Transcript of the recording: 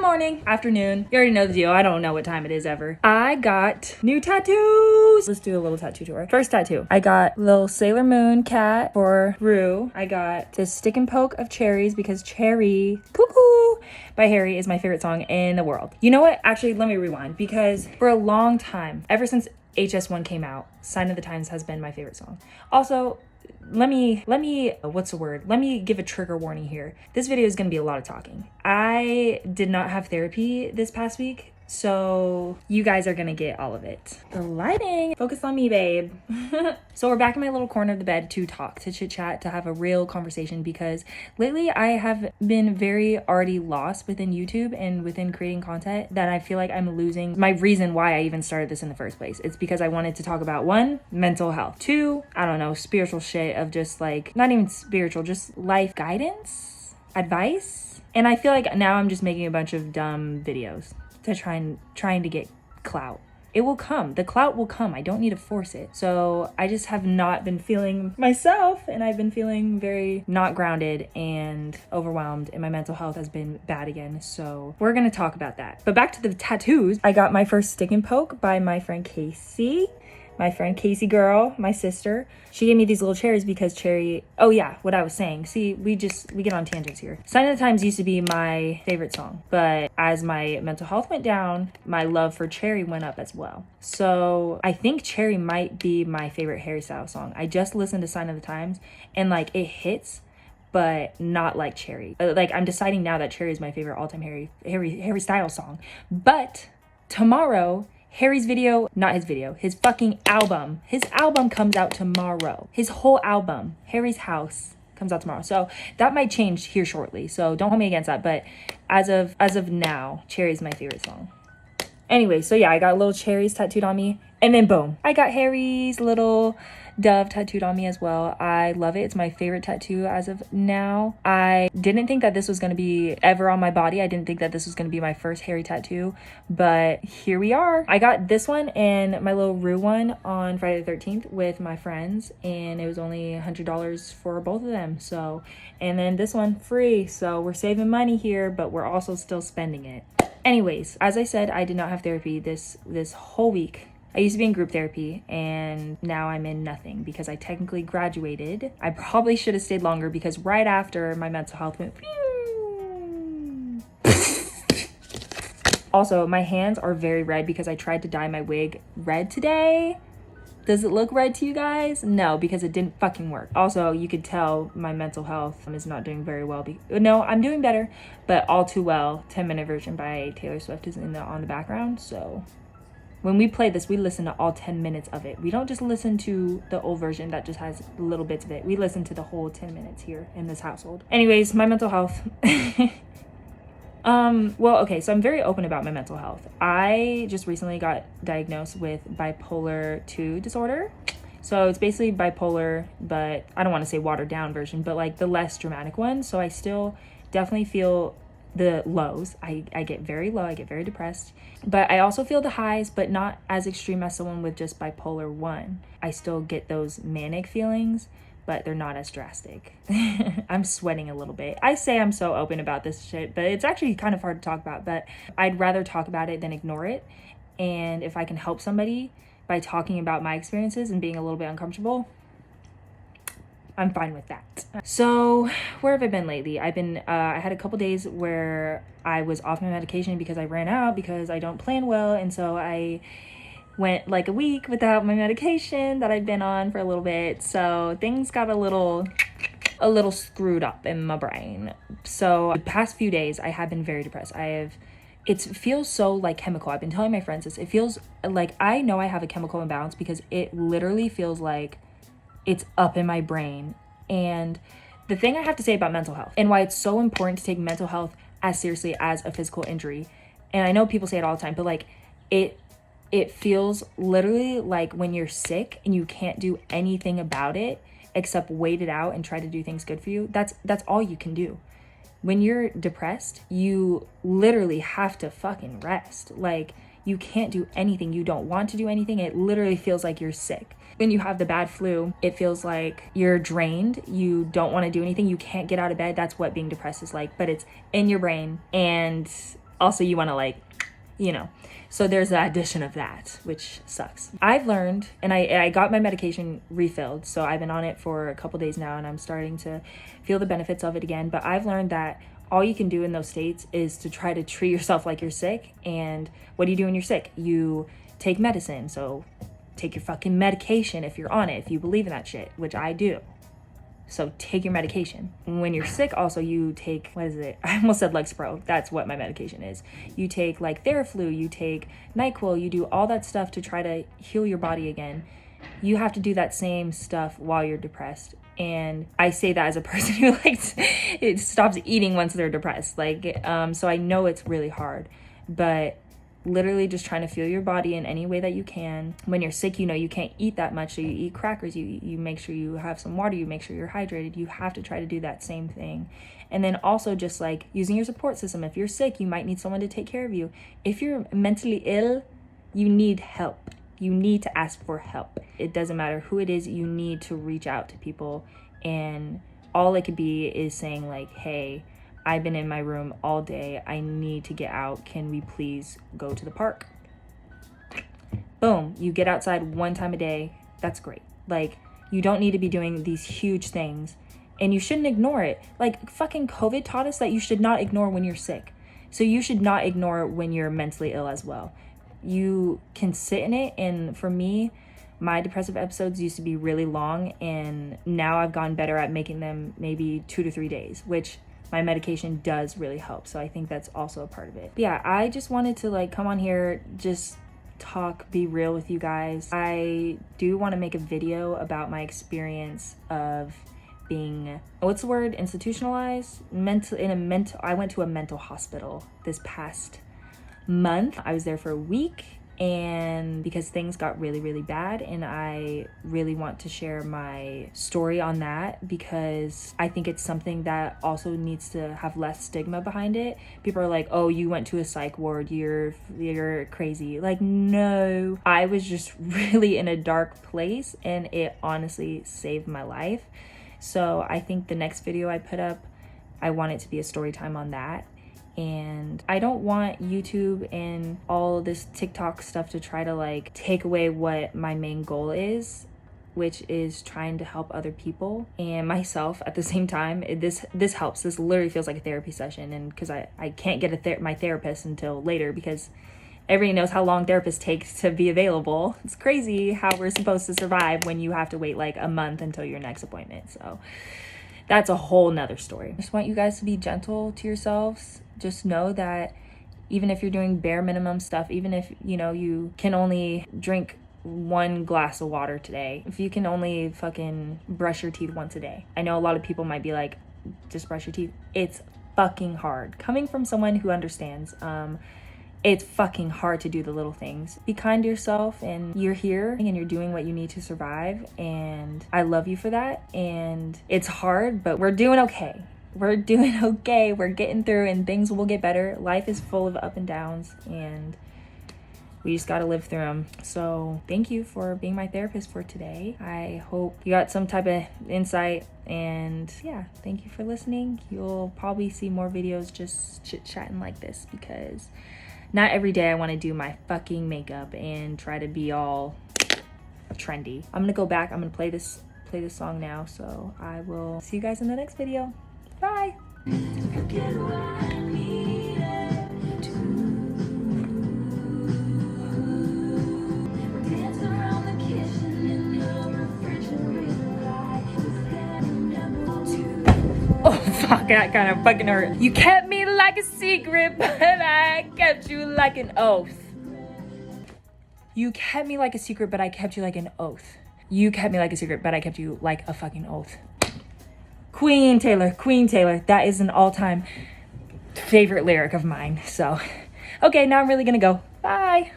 morning, afternoon. You already know the deal. I don't know what time it is ever. I got new tattoos. Let's do a little tattoo tour. First tattoo. I got little Sailor Moon cat for Rue. I got this Stick and Poke of Cherries because Cherry Cuckoo by Harry is my favorite song in the world. You know what? Actually, let me rewind because for a long time, ever since HS1 came out, Sign of the Times has been my favorite song. Also, let me give a trigger warning here. This video is going to be a lot of talking. I did not have therapy this past week, so you guys are going to get all of it. The lighting, focus on me, babe. So we're back in my little corner of the bed to talk, to chit chat, to have a real conversation because lately I have been very already lost within YouTube and within creating content that I feel like I'm losing my reason why I even started this in the first place. It's because I wanted to talk about 1, mental health, 2, I don't know, spiritual shit of just like, not even spiritual, just life guidance, advice. And I feel like now I'm just making a bunch of dumb videos to trying to get clout. It will come. The clout will come. I don't need to force it. So I just have not been feeling myself, and I've been feeling very not grounded and overwhelmed, and my mental health has been bad again. So we're gonna talk about that. But back to the tattoos. I got my first Stick and Poke by my friend Casey. My friend Casey girl, my sister. She gave me these little cherries because Cherry, oh yeah, what I was saying. See, we get on tangents here. Sign of the Times used to be my favorite song, but as my mental health went down, my love for Cherry went up as well. So I think Cherry might be my favorite Harry Styles song. I just listened to Sign of the Times and like it hits, but not like Cherry. Like I'm deciding now that Cherry is my favorite all-time Harry Styles song. But tomorrow, Harry's video, not his video, his fucking album. His album comes out tomorrow. His whole album, Harry's House, comes out tomorrow. So that might change here shortly. So don't hold me against that. But as of now, Cherry's my favorite song. Anyway, so yeah, I got little cherries tattooed on me. And then boom, I got Harry's little dove tattooed on me as well. I love it. It's my favorite tattoo as of now. I didn't think that this was going to be ever on my body. I didn't think that this was going to be my first Harry tattoo, but here we are. I got this one and my little Rue one on Friday the 13th with my friends, and it was only $100 for both of them. So, and then this one free. So we're saving money here, but we're also still spending it. Anyways, as I said, I did not have therapy this whole week. I used to be in group therapy and now I'm in nothing because I technically graduated. I probably should have stayed longer because right after my mental health went Also, my hands are very red because I tried to dye my wig red today. Does it look red to you guys? No, because it didn't fucking work. Also, you could tell my mental health is not doing very well. No, I'm doing better, but All Too Well, 10-minute version by Taylor Swift is on the background. So when we play this, we listen to all 10 minutes of it. We don't just listen to the old version that just has little bits of it. We listen to the whole 10 minutes here in this household. Anyways, my mental health. Well, okay, so I'm very open about my mental health. I just recently got diagnosed with bipolar 2 disorder. So it's basically bipolar, but I don't want to say watered down version, but like the less dramatic one. So I still definitely feel the lows. I get very low, I get very depressed, but I also feel the highs, but not as extreme as someone with just bipolar 1. I still get those manic feelings, but they're not as drastic. I'm sweating a little bit. I say I'm so open about this shit, but it's actually kind of hard to talk about, but I'd rather talk about it than ignore it. And if I can help somebody by talking about my experiences and being a little bit uncomfortable, I'm fine with that. So where have I been lately? I had a couple days where I was off my medication because I ran out because I don't plan well. And so I went like a week without my medication that I'd been on for a little bit. So things got a little screwed up in my brain. So the past few days I have been very depressed. It feels so like chemical. I've been telling my friends this. It feels like I know I have a chemical imbalance because it literally feels like it's up in my brain. And the thing I have to say about mental health and why it's so important to take mental health as seriously as a physical injury, and I know people say it all the time, but like it feels literally like when you're sick and you can't do anything about it except wait it out and try to do things good for you. That's all you can do. When you're depressed, you literally have to fucking rest. Like you can't do anything. You don't want to do anything. It literally feels like you're sick. When you have the bad flu, it feels like you're drained. You don't want to do anything. You can't get out of bed. That's what being depressed is like, but it's in your brain. And also you want to like, you know. So there's the addition of that, which sucks. I've learned, and I got my medication refilled, so I've been on it for a couple days now, and I'm starting to feel the benefits of it again. But I've learned that all you can do in those states is to try to treat yourself like you're sick. And what do you do when you're sick? You take medicine. So take your fucking medication if you're on it, if you believe in that shit, which I do. So take your medication. When you're sick, also you take, what is it? I almost said Lexapro. That's what my medication is. You take like Theraflu, you take NyQuil, you do all that stuff to try to heal your body again. You have to do that same stuff while you're depressed. And I say that as a person who it stops eating once they're depressed. Like, so I know it's really hard, but literally just trying to feel your body in any way that you can. When you're sick, you know you can't eat that much, so you eat crackers, you make sure you have some water, you make sure you're hydrated. You have to try to do that same thing. And then also just like using your support system. If you're sick, you might need someone to take care of you. If you're mentally ill, you need help. You need to ask for help. It doesn't matter who it is, you need to reach out to people. And all it could be is saying like, hey, I've been in my room all day. I need to get out. Can we please go to the park? Boom. You get outside one time a day. That's great. Like, you don't need to be doing these huge things, and you shouldn't ignore it. Like, fucking COVID taught us that you should not ignore when you're sick. So you should not ignore when you're mentally ill as well. You can sit in it. And for me, my depressive episodes used to be really long, and now I've gotten better at making them maybe 2 to 3 days, which my medication does really help. So I think that's also a part of it. But yeah, I just wanted to like come on here, just talk, be real with you guys. I do want to make a video about my experience of being, what's the word, institutionalized? I went to a mental hospital this past month. I was there for a week, and because things got really, really bad, and I really want to share my story on that because I think it's something that also needs to have less stigma behind it. People are like, oh, you went to a psych ward, you're crazy. Like, no, I was just really in a dark place, and it honestly saved my life. So I think the next video I put up, I want it to be a story time on that. And I don't want YouTube and all this TikTok stuff to try to like take away what my main goal is, which is trying to help other people and myself at the same time. This helps. This literally feels like a therapy session, and because I can't get my therapist until later because everybody knows how long therapists take to be available. It's crazy how we're supposed to survive when you have to wait like a month until your next appointment. So that's a whole nother story. I just want you guys to be gentle to yourselves. Just know that even if you're doing bare minimum stuff, even if, you know, you can only drink 1 glass of water today, if you can only fucking brush your teeth once a day. I know a lot of people might be like, just brush your teeth. It's fucking hard. Coming from someone who understands, it's fucking hard to do the little things. Be kind to yourself, and you're here and you're doing what you need to survive. And I love you for that. And it's hard, but we're doing okay. We're doing okay. We're getting through, and things will get better. Life is full of up and downs, and we just got to live through them. So thank you for being my therapist for today. I hope you got some type of insight, and yeah, thank you for listening. You'll probably see more videos just chit-chatting like this because not every day I want to do my fucking makeup and try to be all trendy. I'm gonna go back. I'm gonna play this song now. So I will see you guys in the next video. Bye. Oh fuck, that kind of fucking hurt. You kept me like a secret, but I kept you like an oath. You kept me like a secret, but I kept you like an oath. You kept me like a secret, but I kept you like a fucking oath. Queen Taylor. That is an all-time favorite lyric of mine. So, okay, now I'm really gonna go. Bye.